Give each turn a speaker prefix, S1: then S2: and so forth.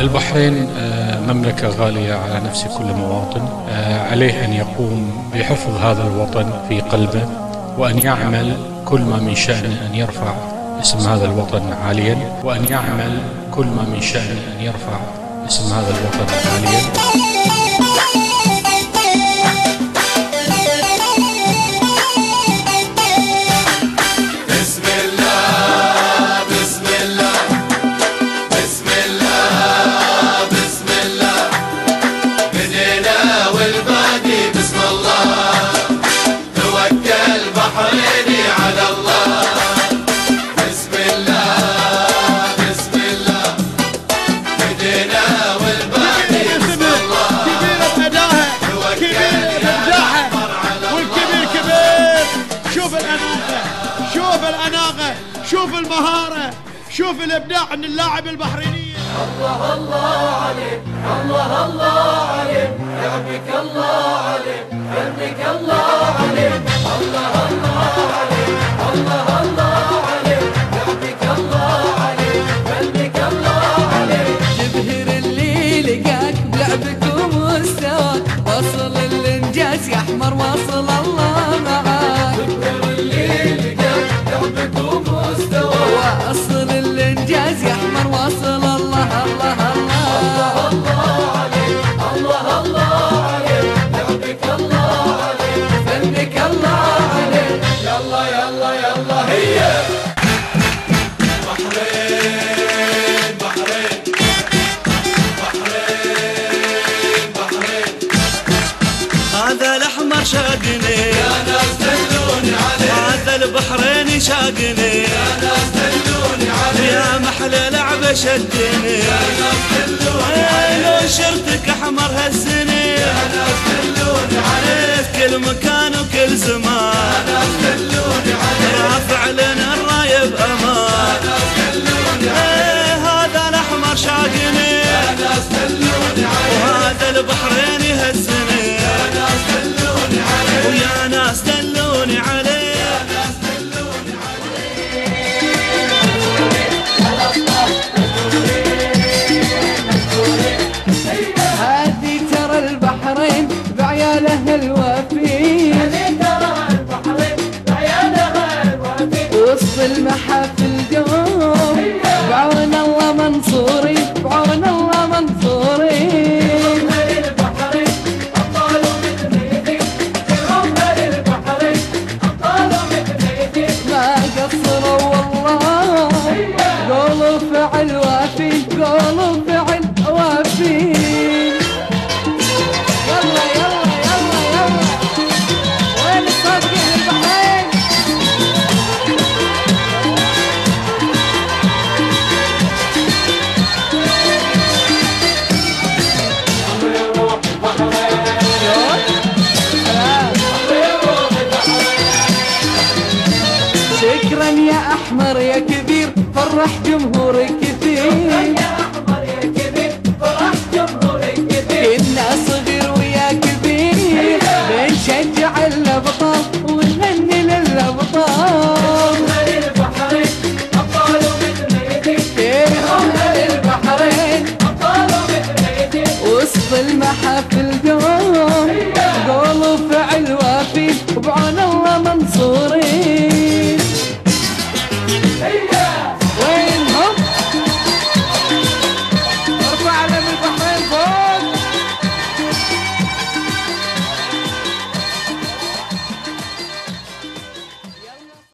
S1: البحرين مملكة غالية على نفس كل مواطن. عليه أن يقوم بحفظ هذا الوطن في قلبه، وأن يعمل كل ما من شأنه أن يرفع اسم هذا الوطن عاليا، وأن يعمل كل ما من شأنه أن يرفع اسم هذا الوطن عاليا.
S2: شوف الأناقة، شوف المهارة، شوف الإبداع من اللاعب البحريني.
S3: الله الله عليك، الله الله عليك، لعبك الله عليك، فنك الله عليك، الله الله عليك، الله الله عليك، لعبك الله عليك، فنك الله عليك.
S4: جبهر اللي لقاك بلعبك ومستواك، وصل الإنجاز يا أحمر، وصل الله معاك.
S3: جبهر اللي لقاك لعبك ومستواك،
S4: وصل الإنجاز يا أحمر، وصل الله الله الله.
S3: الله عليك، الله الله عليك، لعبك الله عليك، فنك الله عليك. يلا يلا يلا هيا بحرين بحرين بحرين بحرين.
S5: هذا الأحمر شاقني
S3: يا ناس دلوني عليه،
S5: هذا البحريني شاقني
S3: يا ناس دلوني عليه،
S5: يا محلى لعبة شدني
S3: يا ناس دلوني عليه،
S5: لو شرتك أحمر هالسنة
S3: يا ناس دلوني عليه،
S5: في كل مكان وكل زمان
S3: يا ناس دلوني عليه،
S5: رافع لنا الراية بأمان،
S3: يا ناس دلوني عليه،
S5: هذا الأحمر شاقني
S3: يا ناس دلوني عليه،
S5: وهذا البحريني هالسنة
S3: يا ناس دلوني عليه،
S5: ويا ناس دلوني عليه.
S4: هذه ترى البحرين بعياله الوافين،
S3: هذه ترى البحرين بعيالها الوافين،
S4: وسط المحافل دوم بعون الله منصورين، بعون الله منصورين.
S3: البحرين أبطال مثليتي، هم البحرين أبطال مثليتي،
S4: ما قصروا والله، قولوا فعل وافي، قولوا فعل وافي. يلا يلا يلا يلا، وين الصادقين البحرين؟ شكرا يا أحمر يا كبير، فرح جمهورك كثير.